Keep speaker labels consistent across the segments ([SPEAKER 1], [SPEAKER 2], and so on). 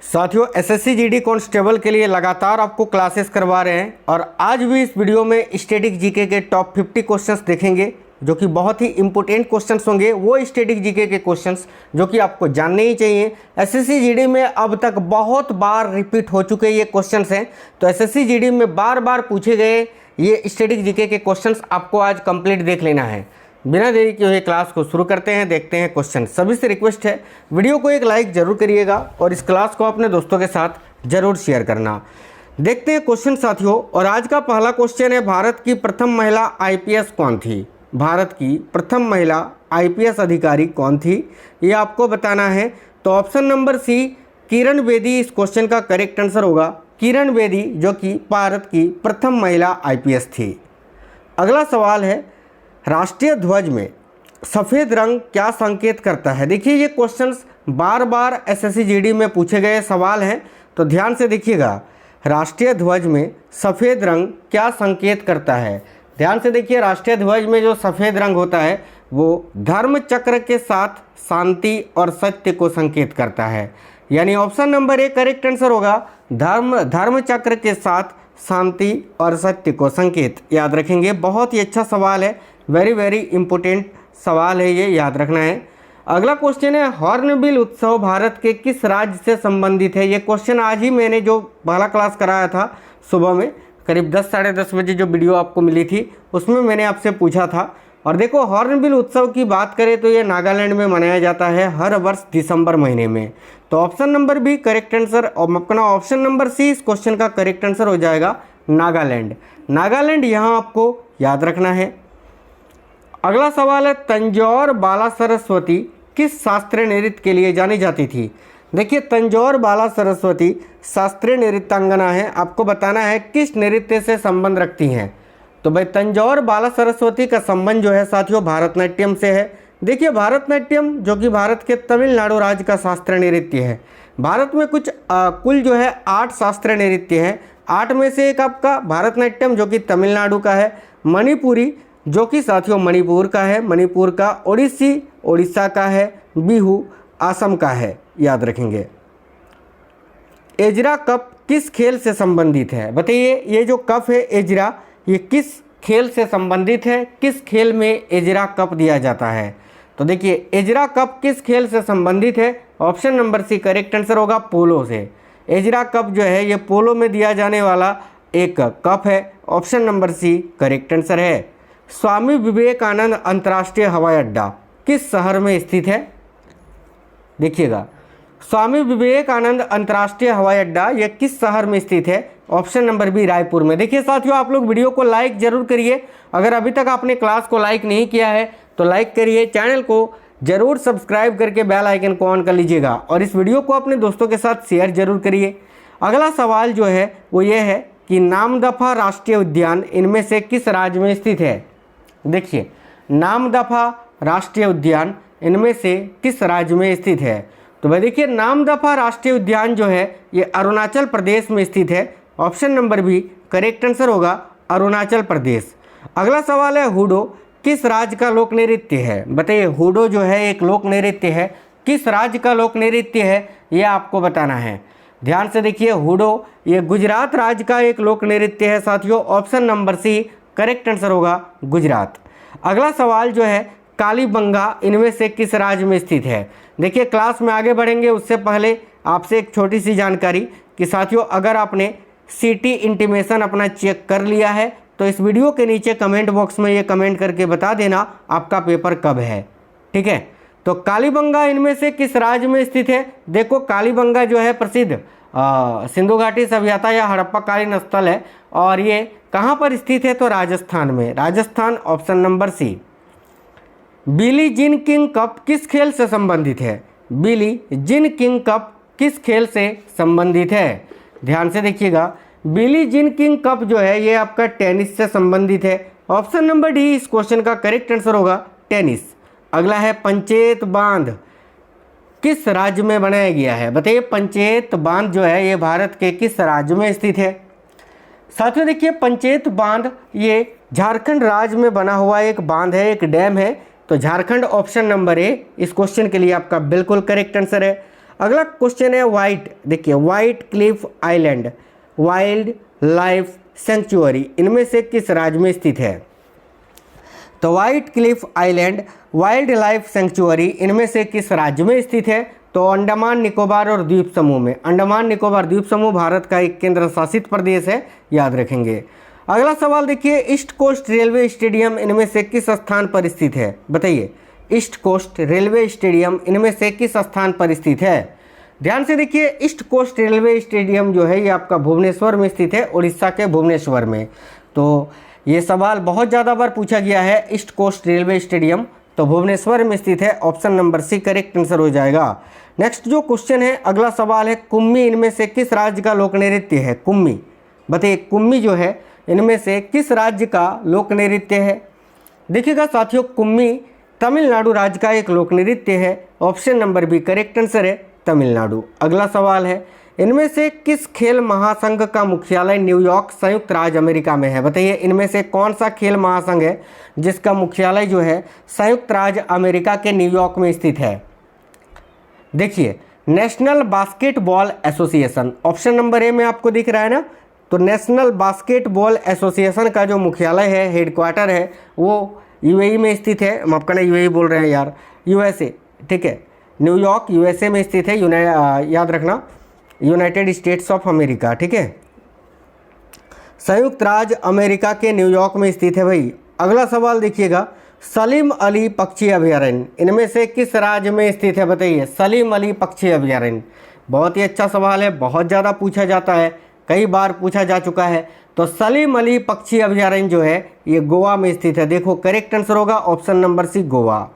[SPEAKER 1] साथियों SSC GD constable के लिए लगातार आपको क्लासेस करवा रहे हैं और आज भी इस वीडियो में स्टैटिक जीके के टॉप 50 क्वेश्चंस देखेंगे जो कि बहुत ही इंपॉर्टेंट क्वेश्चंस होंगे। वो स्टैटिक जीके के क्वेश्चंस जो कि आपको जानने ही चाहिए। एसएससी जीडी में अब तक बहुत बार रिपीट हो चुके ये क्वेश्चंस हैं, तो एसएससी जीडी में बार बार पूछे गए ये स्टैटिक जीके के क्वेश्चंस आपको आज कंप्लीट देख लेना है। बिना देरी किए हुए क्लास को शुरू करते हैं, देखते हैं क्वेश्चन। सभी से रिक्वेस्ट है वीडियो को एक लाइक जरूर करिएगा और इस क्लास को अपने दोस्तों के साथ जरूर शेयर करना। देखते हैं क्वेश्चन साथियों। और आज का पहला क्वेश्चन है, भारत की प्रथम महिला आईपीएस कौन थी? भारत की प्रथम महिला आईपीएस अधिकारी कौन थी, ये आपको बताना है। तो ऑप्शन नंबर सी किरण बेदी इस क्वेश्चन का करेक्ट आंसर होगा। किरण बेदी जो कि भारत की प्रथम महिला आईपीएस थी। अगला सवाल है, राष्ट्रीय ध्वज में सफ़ेद रंग क्या संकेत करता है? देखिए ये क्वेश्चंस बार बार एसएससी जीडी में पूछे गए सवाल हैं, तो ध्यान से देखिएगा। राष्ट्रीय ध्वज में सफ़ेद रंग क्या संकेत करता है? ध्यान से देखिए, राष्ट्रीय ध्वज में जो सफ़ेद रंग होता है वो धर्म चक्र के साथ शांति और सत्य को संकेत करता है। यानी option number A correct answer होगा। धर्म चक्र के साथ शांति और सत्य को संकेत। याद रखेंगे, बहुत ही अच्छा सवाल है, वेरी इंपॉर्टेंट सवाल है, ये याद रखना है। अगला क्वेश्चन है, हॉर्नबिल उत्सव भारत के किस राज्य से संबंधित है? ये क्वेश्चन आज ही मैंने जो पहला क्लास कराया था सुबह में करीब 10 साढ़े 10 बजे जो वीडियो आपको मिली थी उसमें मैंने आपसे पूछा था। और देखो हॉर्नबिल उत्सव की बात करें तो ये नागालैंड में मनाया जाता है हर वर्ष दिसंबर महीने में। तो option number B correct answer, और अपना ऑप्शन नंबर सी इस क्वेश्चन का करेक्ट आंसर हो जाएगा नागालैंड। नागालैंड यहाँ आपको याद रखना है। अगला सवाल है, तंजौर बाला सरस्वती किस शास्त्रीय नृत्य के लिए जानी जाती थी? देखिए तंजौर बाला सरस्वती शास्त्रीय नृत्यांगना है। आपको बताना है किस नृत्य से संबंध रखती हैं। तो भाई तंजौर बाला सरस्वती का संबंध जो है साथियों भारतनाट्यम से है। देखिए भारतनाट्यम जो कि भारत के तमिलनाडु राज्य का शास्त्रीय नृत्य है। भारत में कुछ कुल जो है 8 शास्त्रीय नृत्य हैं। 8 में से एक आपका भारतनाट्यम जो कि तमिलनाडु का है, मणिपुरी जो कि साथियों मणिपुर का है, मणिपुर का, ओडिसी ओडिशा का है, बिहू असम का है। याद रखेंगे। एजरा कप किस खेल से संबंधित है? बताइए ये जो कप है एजरा, ये किस खेल से संबंधित है? किस खेल में एजरा कप दिया जाता है? तो देखिए एजरा कप किस खेल से संबंधित है? Option number C correct answer होगा, पोलो से। एजरा कप जो है ये पोलो में दिया जाने वाला एक कप है। Option number C correct answer है। स्वामी विवेकानंद अंतर्राष्ट्रीय हवाई अड्डा किस शहर में स्थित है? देखिएगा, स्वामी विवेकानंद अंतर्राष्ट्रीय हवाई अड्डा यह किस शहर में स्थित है? ऑप्शन नंबर बी रायपुर में। देखिए साथियों, आप लोग वीडियो को लाइक जरूर करिए। अगर अभी तक आपने क्लास को लाइक नहीं किया है तो लाइक करिए, चैनल को जरूर सब्सक्राइब करके बेल आइकन को ऑन कर लीजिएगा और इस वीडियो को अपने दोस्तों के साथ शेयर जरूर करिए। अगला सवाल जो है वो ये है कि नामदफा राष्ट्रीय उद्यान इनमें से किस राज्य में स्थित है? देखिए नामदफा राष्ट्रीय उद्यान इनमें से किस राज्य में स्थित है? तो भाई देखिए नामदफा राष्ट्रीय उद्यान जो है ये अरुणाचल प्रदेश में स्थित है। Option number B correct answer होगा, अरुणाचल प्रदेश। अगला सवाल है, हुडो किस राज्य का लोक नृत्य है? बताइए हुडो जो है एक लोक नृत्य है, किस राज्य का लोक नृत्य है ये आपको बताना है। ध्यान से देखिए, हुडो ये गुजरात राज्य का एक लोक नृत्य है साथियों। Option number C correct answer होगा, गुजरात। अगला सवाल जो है, कालीबंगा इनमें से किस राज्य में स्थित है? देखिए क्लास में आगे बढ़ेंगे उससे पहले आपसे एक छोटी सी जानकारी कि साथियों अगर आपने सीटी इंटीमेशन अपना चेक कर लिया है तो इस वीडियो के नीचे कमेंट बॉक्स में ये कमेंट करके बता देना आपका पेपर कब है, ठीक है। तो कालीबंगा इनमें से किस राज्य में स्थित है? देखो कालीबंगा जो है प्रसिद्ध सिंधु घाटी सभ्यता या हड़प्पाकालीन स्थल है और ये कहाँ पर स्थित है? तो राजस्थान में, Rajasthan. Option number C. Billie Jean King cup किस खेल से संबंधित है? बिली जीन किंग कप किस खेल से संबंधित है? ध्यान से देखिएगा, बिली जीन किंग कप जो है ये आपका टेनिस से संबंधित है। ऑप्शन नंबर डी इस क्वेश्चन का करेक्ट आंसर होगा, टेनिस। अगला है, पंचेत बांध किस राज्य में बनाया गया है? बताइए पंचेत बांध जो है ये भारत के किस राज्य में स्थित है? साथियों देखिए पंचेत बांध ये झारखंड राज्य में बना हुआ एक बांध है, एक डैम है। तो झारखंड ऑप्शन नंबर ए इस क्वेश्चन के लिए आपका बिल्कुल करेक्ट आंसर है। अगला क्वेश्चन है वाइट, देखिए white Cliff island wild life sanctuary इनमें से किस राज्य में स्थित है? तो white Cliff island wild life sanctuary इनमें से किस राज्य में स्थित है? तो अंडमान निकोबार और द्वीप समूह में। अंडमान निकोबार द्वीप समूह भारत का एक केंद्र शासित प्रदेश है, याद रखेंगे। अगला सवाल देखिए, ईस्ट कोस्ट रेलवे स्टेडियम इनमें से किस स्थान पर स्थित है? बताइए, ईस्ट कोस्ट रेलवे स्टेडियम इनमें से किस स्थान पर स्थित है? ध्यान से देखिए, ईस्ट कोस्ट रेलवे स्टेडियम जो है ये आपका भुवनेश्वर में स्थित है, उड़ीसा के भुवनेश्वर में। तो ये सवाल बहुत ज़्यादा बार पूछा गया है, ईस्ट कोस्ट रेलवे स्टेडियम तो भुवनेश्वर में स्थित है, option number C correct answer हो जाएगा। नेक्स्ट जो क्वेश्चन है, अगला सवाल है, कुम्मी इनमें से किस राज्य का लोक नृत्य है? कुम्मी, बताइए कुम्मी जो है इनमें से किस राज्य का लोक नृत्य है? देखिएगा साथियों, कुम्मी तमिलनाडु राज्य का एक लोक नृत्य है, option number B correct answer है तमिलनाडु। अगला सवाल है, इनमें से किस खेल महासंघ का मुख्यालय न्यूयॉर्क संयुक्त राज्य अमेरिका में है? बताइए, इनमें से कौन सा खेल महासंघ है जिसका मुख्यालय जो है संयुक्त राज्य अमेरिका के न्यूयॉर्क में स्थित है? देखिए, national basketball association, option number A में आपको दिख रहा है ना, तो नेशनल बास्केटबॉल एसोसिएशन का जो मुख्यालय है, हेडक्वार्टर है, वो यूएई में स्थित है। हम आपका ना यूएई बोल रहे हैं यार, यूएसए, ठीक है, न्यूयॉर्क यूएसए में स्थित है, याद रखना यूनाइटेड स्टेट्स ऑफ अमेरिका, ठीक है, संयुक्त राज्य अमेरिका के न्यूयॉर्क में स्थित है भाई। अगला सवाल देखिएगा, सलीम अली पक्षी अभयारण्य इनमें से किस राज्य में स्थित है? बताइए, सलीम अली पक्षी अभयारण्य, बहुत ही अच्छा सवाल है, बहुत ज़्यादा पूछा जाता है, कई बार पूछा जा चुका है। तो सलीम अली पक्षी अभयारण्य जो है ये गोवा में स्थित है। देखो करेक्ट आंसर होगा option number C Goa.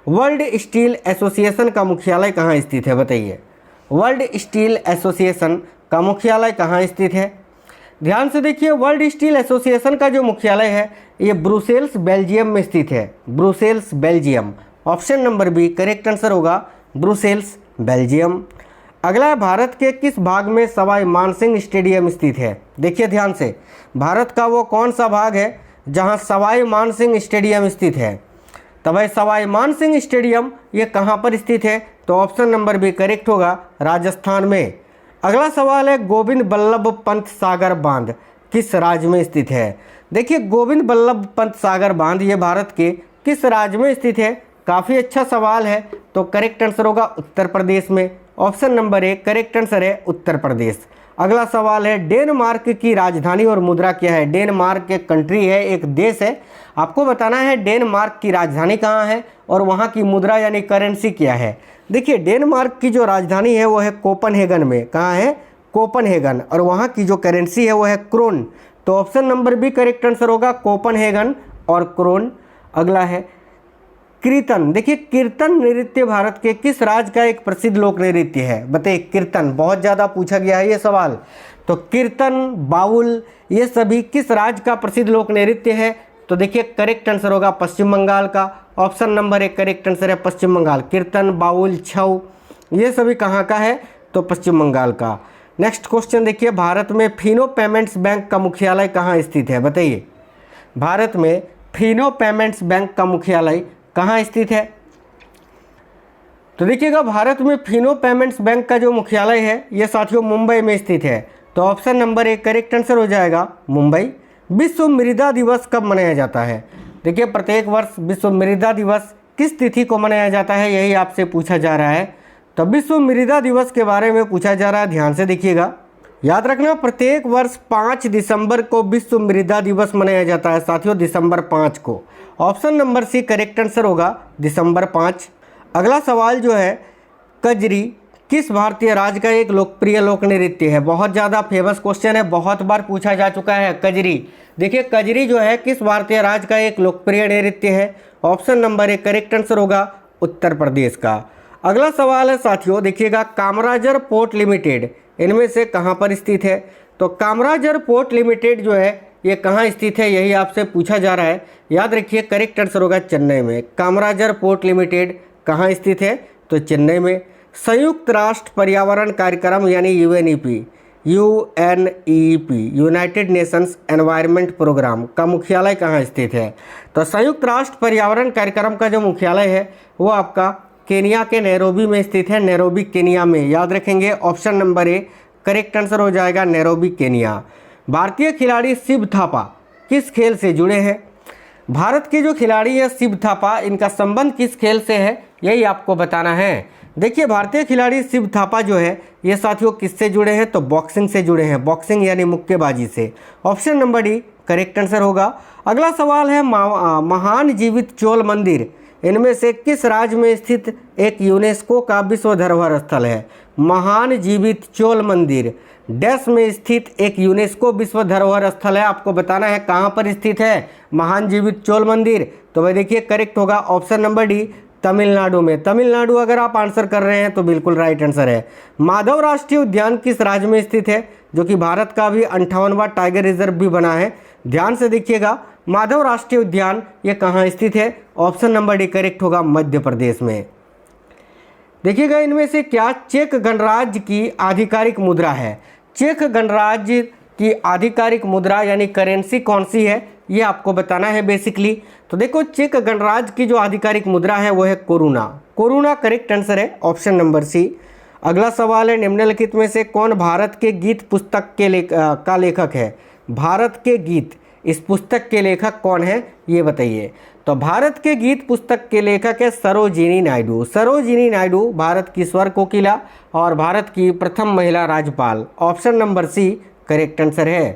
[SPEAKER 1] World Steel Association का मुख्यालय कहाँ स्थित है? बताइए, वर्ल्ड स्टील एसोसिएशन का मुख्यालय कहाँ स्थित है? ध्यान से देखिए, वर्ल्ड स्टील एसोसिएशन का जो मुख्यालय है ये ब्रुसेल्स बेल्जियम में स्थित है, Brussels Belgium, option number B correct answer होगा ब्रुसेल्स बेल्जियम। अगला है, भारत के किस भाग में सवाई मानसिंह स्टेडियम स्थित है? देखिए ध्यान से, भारत का वो कौन सा भाग है जहां सवाई मानसिंह स्टेडियम स्थित है? तो भाई सवाई मानसिंह स्टेडियम ये कहाँ पर स्थित है? तो ऑप्शन नंबर बी करेक्ट होगा राजस्थान में। अगला सवाल है, गोविंद बल्लभ पंत सागर बांध किस राज्य में स्थित है? देखिए, गोविंद बल्लभ पंत सागर बांध ये भारत के किस राज्य में स्थित है? काफ़ी अच्छा सवाल है, तो करेक्ट आंसर होगा उत्तर प्रदेश में, option number A correct answer है उत्तर प्रदेश। अगला सवाल है, डेनमार्क की राजधानी और मुद्रा क्या है? डेनमार्क एक कंट्री है, एक देश है, आपको बताना है डेनमार्क की राजधानी कहाँ है और वहाँ की मुद्रा यानी करेंसी क्या है। देखिए, डेनमार्क की जो राजधानी है वो है कोपनहेगन में, कहाँ है? कोपनहेगन, और वहाँ की जो करेंसी है वो है क्रोन, तो option number B correct answer होगा कोपनहेगन और क्रोन। अगला है कीर्तन, देखिए कीर्तन नृत्य भारत के किस राज्य का एक प्रसिद्ध लोक नृत्य है? बताइए, कीर्तन बहुत ज़्यादा पूछा गया है ये सवाल, तो कीर्तन बाउल ये सभी किस राज्य का प्रसिद्ध लोक नृत्य है? तो देखिए करेक्ट आंसर होगा पश्चिम बंगाल का, ऑप्शन नंबर एक करेक्ट आंसर है पश्चिम बंगाल। कीर्तन बाउल छऊ ये सभी कहाँ का है? तो पश्चिम बंगाल का। नेक्स्ट क्वेश्चन देखिए, भारत में फिनो पेमेंट्स बैंक का मुख्यालय कहाँ स्थित है? बताइए, भारत में फिनो पेमेंट्स बैंक का मुख्यालय कहाँ स्थित है? तो देखिएगा, भारत में फिनो पेमेंट्स बैंक का जो मुख्यालय है ये साथियों मुंबई में स्थित है, तो ऑप्शन नंबर एक करेक्ट आंसर हो जाएगा मुंबई। विश्व मृदा दिवस कब मनाया जाता है? देखिए, प्रत्येक वर्ष विश्व मृदा दिवस किस तिथि को मनाया जाता है, यही आपसे पूछा जा रहा है। तो विश्व मृदा दिवस के बारे में पूछा जा रहा है, ध्यान से देखिएगा, याद रखना प्रत्येक वर्ष 5 दिसंबर को विश्व मृदा दिवस मनाया जाता है साथियों, दिसंबर 5 को, option number C correct answer होगा दिसंबर 5। अगला सवाल जो है, कजरी किस भारतीय राज्य का एक लोकप्रिय लोक नृत्य है? बहुत ज़्यादा फेमस क्वेश्चन है, बहुत बार पूछा जा चुका है कजरी। देखिए, कजरी जो है किस भारतीय राज्य का एक लोकप्रिय नृत्य है? ऑप्शन नंबर एक करेक्ट आंसर होगा उत्तर प्रदेश का। अगला सवाल है साथियों, देखिएगा, कामराजर पोर्ट लिमिटेड इनमें से कहाँ पर स्थित है? तो कामराजर पोर्ट लिमिटेड जो है ये कहाँ स्थित है, यही आपसे पूछा जा रहा है। याद रखिए करेक्ट आंसर होगा चेन्नई में। कामराजर पोर्ट लिमिटेड कहाँ स्थित है? तो चेन्नई में। संयुक्त राष्ट्र पर्यावरण कार्यक्रम यानी UNEP United Nations Environment Programme का मुख्यालय कहाँ स्थित है? तो संयुक्त राष्ट्र पर्यावरण कार्यक्रम का जो मुख्यालय है वो आपका केनिया के नैरोबी में स्थित है, नैरोबी केनिया में, याद रखेंगे। Option number A correct answer हो जाएगा नैरोबी केनिया। भारतीय खिलाड़ी शिव थापा किस खेल से जुड़े हैं? भारत के जो खिलाड़ी है शिव थापा, इनका संबंध किस खेल से है, यही आपको बताना है। देखिए भारतीय खिलाड़ी शिव थापा जो है ये साथियों किससे जुड़े हैं, तो बॉक्सिंग से जुड़े हैं, बॉक्सिंग यानी मुक्केबाजी से। Option number D correct answer होगा। अगला सवाल है महान जीवित चोल मंदिर इनमें से किस राज्य में स्थित एक यूनेस्को का विश्व धरोहर स्थल है? महान जीवित चोल मंदिर डैश में स्थित एक यूनेस्को विश्व धरोहर स्थल है, आपको बताना है कहाँ पर स्थित है महान जीवित चोल मंदिर। तो भाई देखिए करेक्ट होगा ऑप्शन नंबर डी तमिलनाडु में। तमिलनाडु अगर आप आंसर कर रहे हैं तो बिल्कुल राइट आंसर है। माधव राष्ट्रीय उद्यान किस राज्य में स्थित है, जो कि भारत का भी 58वां टाइगर रिजर्व भी बना है। ध्यान से देखिएगा माधव राष्ट्रीय उद्यान ये कहाँ स्थित है, ऑप्शन नंबर डी करेक्ट होगा मध्य प्रदेश में। देखिएगा इनमें से क्या चेक गणराज्य की आधिकारिक मुद्रा है? चेक गणराज्य की आधिकारिक मुद्रा यानी करेंसी कौन सी है, ये आपको बताना है बेसिकली। तो देखो चेक गणराज्य की जो आधिकारिक मुद्रा है वो है कोरोना। कोरोना करेक्ट आंसर है ऑप्शन नंबर सी। अगला सवाल है निम्नलिखित में से कौन भारत के गीत पुस्तक के का लेखक है? भारत के गीत, इस पुस्तक के लेखक कौन है ये बताइए। तो भारत के गीत पुस्तक के लेखक है सरोजिनी नायडू। सरोजिनी नायडू भारत की स्वर कोकिला और भारत की प्रथम महिला राज्यपाल। Option number C correct answer है।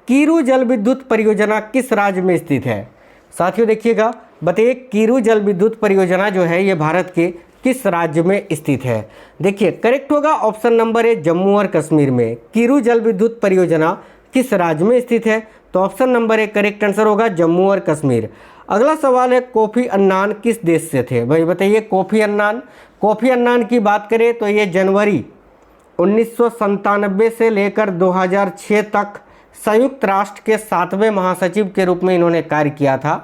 [SPEAKER 1] कीरू जल विद्युत परियोजना किस राज्य में स्थित है? साथियों देखिएगा बताइए कीरू जल विद्युत परियोजना जो है ये भारत के किस राज्य में स्थित है? देखिए करेक्ट होगा ऑप्शन नंबर ए जम्मू और कश्मीर में। कीरू जल विद्युत परियोजना किस राज्य में स्थित है? तो option number A correct answer होगा जम्मू और कश्मीर। अगला सवाल है कोफी अन्नान किस देश से थे? भाई बताइए कोफी अन्नान। कोफी अन्नान की बात करें तो ये जनवरी 1997 से लेकर 2006 तक संयुक्त राष्ट्र के 7वें महासचिव के रूप में इन्होंने कार्य किया था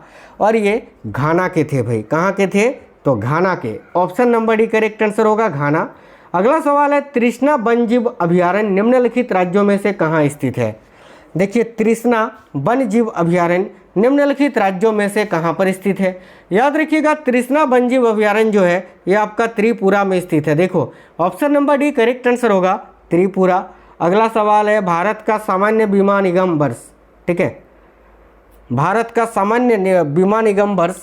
[SPEAKER 1] और ये घाना के थे। भाई कहाँ के थे? तो घाना के। Option number D correct answer होगा घाना। अगला सवाल है तृष्णा वन्यजीव अभयारण्य निम्नलिखित राज्यों में से कहाँ स्थित है? देखिए तृष्णा वन्यजीव अभयारण्य निम्नलिखित राज्यों में से कहाँ पर स्थित है? याद रखिएगा तृष्णा वन्यजीव अभयारण्य जो है ये आपका त्रिपुरा में स्थित है। देखो option number D correct answer होगा त्रिपुरा। अगला सवाल है भारत का सामान्य बीमा निगम वर्ष, ठीक है, भारत का सामान्य बीमा निगम वर्ष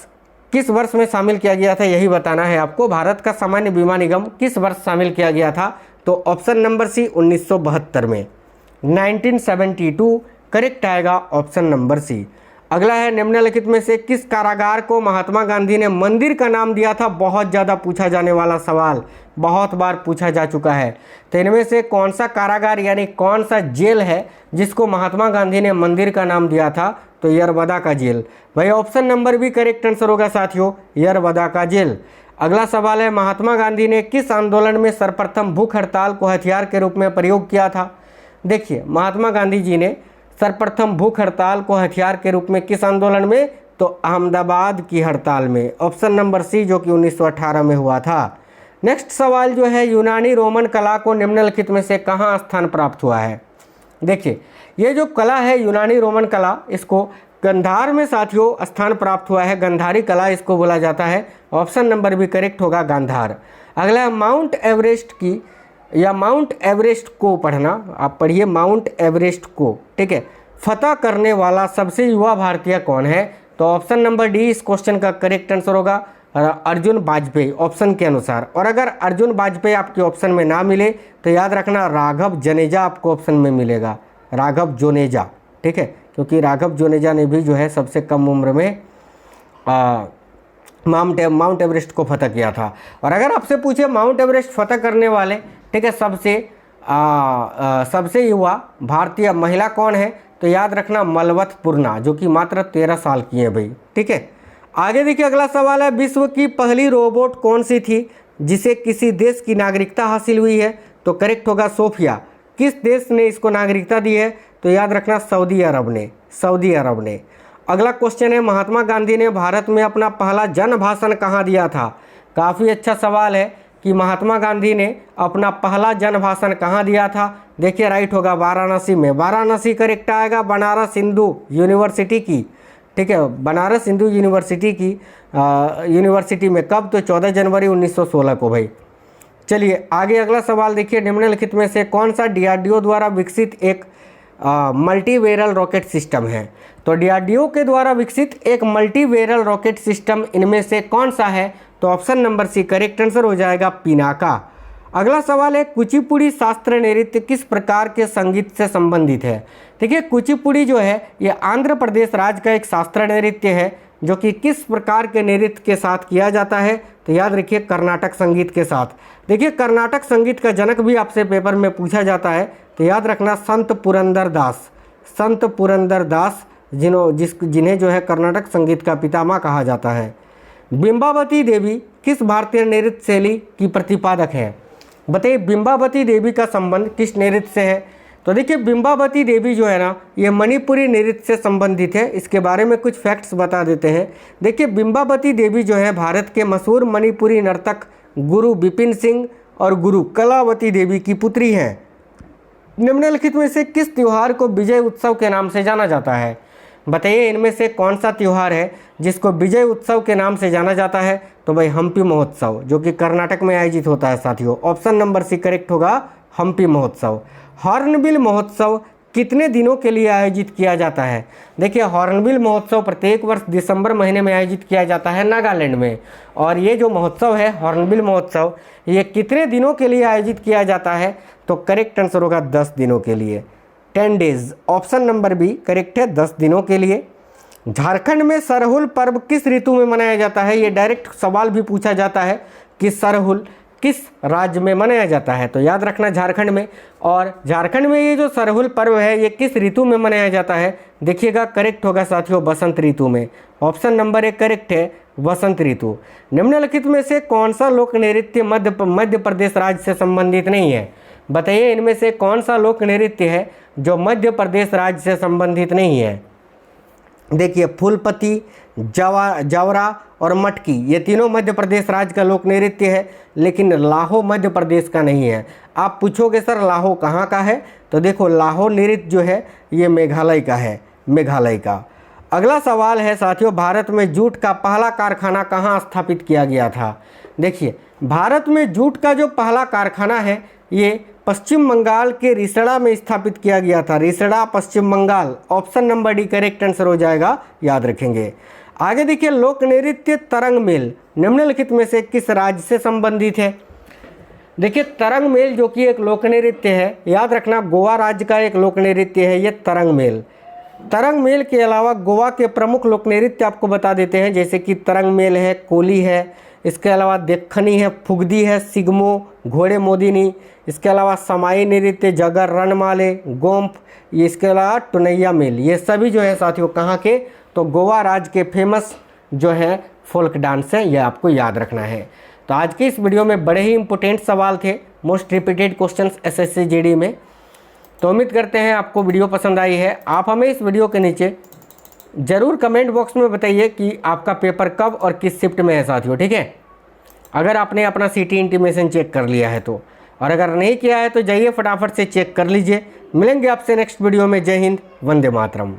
[SPEAKER 1] किस वर्ष में शामिल किया गया था, यही बताना है आपको। भारत का सामान्य बीमा निगम किस वर्ष शामिल किया गया था? तो ऑप्शन नंबर सी 1972 में, 1972 करेक्ट आएगा ऑप्शन नंबर सी। अगला है निम्नलिखित में से किस कारागार को महात्मा गांधी ने मंदिर का नाम दिया था? बहुत ज़्यादा पूछा जाने वाला सवाल, बहुत बार पूछा जा चुका है। तो इनमें से कौन सा कारागार यानी कौन सा जेल है जिसको महात्मा गांधी ने मंदिर का नाम दिया था? तो यरवदा का जेल। भाई ऑप्शन नंबर भी करेक्ट आंसर होगा साथियों, यरवदा का जेल। अगला सवाल है महात्मा गांधी ने किस आंदोलन में सर्वप्रथम भूख हड़ताल को हथियार के रूप में प्रयोग किया था? देखिए महात्मा गांधी जी ने सर्वप्रथम भूख हड़ताल को हथियार के रूप में किस आंदोलन में? तो अहमदाबाद की हड़ताल में। ऑप्शन नंबर सी जो कि 1918 में हुआ था। नेक्स्ट सवाल जो है यूनानी रोमन कला को निम्नलिखित में से कहाँ स्थान प्राप्त हुआ है? देखिए ये जो कला है यूनानी रोमन कला, इसको गंधार में साथियों स्थान प्राप्त हुआ है। गंधारी कला इसको बोला जाता है। ऑप्शन नंबर भी करेक्ट होगा गांधार। अगला है माउंट एवरेस्ट की या माउंट एवरेस्ट को पढ़ना, आप पढ़िए माउंट एवरेस्ट को, ठीक है, फतह करने वाला सबसे युवा भारतीय कौन है? तो ऑप्शन नंबर डी इस क्वेश्चन का करेक्ट आंसर होगा अर्जुन वाजपेयी ऑप्शन के अनुसार। और अगर अर्जुन वाजपेयी आपके ऑप्शन में ना मिले तो याद रखना राघव जनेजा आपको ऑप्शन में मिलेगा, राघव जोनेजा, ठीक है, क्योंकि राघव जोनेजा ने भी जो है सबसे कम उम्र में माउंट एवरेस्ट को फतह किया था। और अगर आपसे पूछे माउंट एवरेस्ट फतह करने वाले, ठीक है, सबसे युवा भारतीय महिला कौन है? तो याद रखना मलवत पूर्णा, जो कि मात्र 13 साल की है भाई, ठीक है। आगे देखिए अगला सवाल है विश्व की पहली रोबोट कौन सी थी जिसे किसी देश की नागरिकता हासिल हुई है? तो करेक्ट होगा सोफिया। किस देश ने इसको नागरिकता दी है? तो याद रखना सऊदी अरब ने, सऊदी अरब ने। अगला क्वेश्चन है महात्मा गांधी ने भारत में अपना पहला जन भाषण कहाँ दिया था? काफ़ी अच्छा सवाल है कि महात्मा गांधी ने अपना पहला जन भाषण कहाँ दिया था? देखिए राइट होगा वाराणसी में, वाराणसी करेक्ट आएगा, बनारस हिंदू यूनिवर्सिटी की ठीक है, बनारस हिंदू यूनिवर्सिटी में कब? तो 14 जनवरी 1916 को भाई। चलिए आगे अगला सवाल देखिए, निम्नलिखित में से कौन सा डीआरडीओ द्वारा विकसित एक मल्टीवेरल रॉकेट सिस्टम है? तो डीआरडीओ के द्वारा विकसित एक मल्टीवेरल रॉकेट सिस्टम इनमें से कौन सा है? तो option number C correct answer हो जाएगा पिनाका। अगला सवाल है, कुचिपुड़ी शास्त्रीय नृत्य किस प्रकार के संगीत से संबंधित है? देखिए कुचिपुड़ी जो है ये आंध्र प्रदेश राज्य का एक शास्त्रीय नृत्य है जो कि किस प्रकार के नृत्य के साथ किया जाता है? तो याद रखिए कर्नाटक संगीत के साथ। देखिए कर्नाटक संगीत का जनक भी आपसे पेपर में पूछा जाता है, तो याद रखना संत पुरंदर दास जिन्हें जो है कर्नाटक संगीत का पितामह कहा जाता है। बिंबावती देवी किस भारतीय नृत्य शैली की प्रतिपादक है? बताइए बिंबावती देवी का संबंध किस नृत्य से है? तो देखिए बिंबावती देवी जो है ना ये मणिपुरी नृत्य से संबंधित है। इसके बारे में कुछ फैक्ट्स बता देते हैं। देखिए बिंबावती देवी जो है भारत के मशहूर मणिपुरी नर्तक गुरु बिपिन सिंह और गुरु कलावती देवी की पुत्री हैं। निम्नलिखित में से किस त्योहार को विजय उत्सव के नाम से जाना जाता है? बताइए इनमें से कौन सा त्यौहार है जिसको विजय उत्सव के नाम से जाना जाता है? तो भाई हम्पी महोत्सव, जो कि कर्नाटक में आयोजित होता है साथियों। ऑप्शन नंबर सी करेक्ट होगा, हम्पी महोत्सव। हॉर्नबिल महोत्सव कितने दिनों के लिए आयोजित किया जाता है? देखिए हॉर्नबिल महोत्सव प्रत्येक वर्ष दिसंबर महीने में आयोजित किया जाता है नागालैंड में। और ये जो महोत्सव है हॉर्नबिल महोत्सव ये कितने दिनों के लिए आयोजित किया जाता है? तो करेक्ट आंसर होगा 10 दिनों के लिए, 10 days. Option number B correct है, 10 दिनों के लिए। झारखंड में सरहुल पर्व किस ऋतु में मनाया जाता है? ये डायरेक्ट सवाल भी पूछा जाता है कि सरहुल किस राज्य में मनाया जाता है? तो याद रखना झारखंड में। और झारखंड में ये जो सरहुल पर्व है ये किस ऋतु में मनाया जाता है? देखिएगा करेक्ट होगा साथियों बसंत ऋतु में। ऑप्शन नंबर एक करेक्ट है, बसंत ऋतु। निम्नलिखित में से कौन सा लोक नृत्य मध्य प्रदेश राज्य से संबंधित नहीं है? बताइए इनमें से कौन सा लोक नृत्य है जो मध्य प्रदेश राज्य से संबंधित नहीं है? देखिए फूलपति, जवरा और मटकी ये तीनों मध्य प्रदेश राज्य का लोक नृत्य है, लेकिन लाहो मध्य प्रदेश का नहीं है। आप पूछोगे सर लाहो कहाँ का है? तो देखो लाहो नृत्य जो है ये मेघालय का है, मेघालय का। अगला सवाल है साथियों, भारत में जूट का पहला कारखाना कहाँ स्थापित किया गया था? देखिए भारत में जूट का जो पहला कारखाना है ये पश्चिम बंगाल के रिसड़ा में स्थापित किया गया था। Rishra Paschim Bengal. Option number D correct answer हो जाएगा, याद रखेंगे। आगे देखिए लोक नृत्य तरंग मेल निम्नलिखित में से किस राज्य से संबंधित है? देखिए तरंग मेल जो कि एक लोक नृत्य है, याद रखना गोवा राज्य का एक लोक नृत्य है ये तरंग मेल। तरंग मेल के अलावा गोवा के प्रमुख लोक नृत्य आपको बता देते हैं, जैसे कि तरंग मेल है, कोली है, इसके अलावा देखनी है, फुगदी है, सिगमो, घोड़े मोदिनी, इसके अलावा समाई नृत्य, जगर, रणमाले, गोम्फ, ये इसके अलावा टुनैया मेल। ये सभी जो है साथियों कहाँ के? तो गोवा राज्य के फेमस जो है फोल्क डांस है, ये आपको याद रखना है। तो आज के इस वीडियो में बड़े ही इंपॉर्टेंट सवाल थे, most repeated questions SSC GD में। तो उम्मीद करते हैं आपको वीडियो पसंद आई है। आप हमें इस वीडियो के नीचे ज़रूर कमेंट बॉक्स में बताइए कि आपका पेपर कब और किस शिफ्ट में है साथियों, ठीक है। अगर आपने अपना सीटी इंटीमेशन चेक कर लिया है तो, और अगर नहीं किया है तो जाइए फटाफट से चेक कर लीजिए। मिलेंगे आपसे नेक्स्ट वीडियो में। जय हिंद, वंदे मातरम।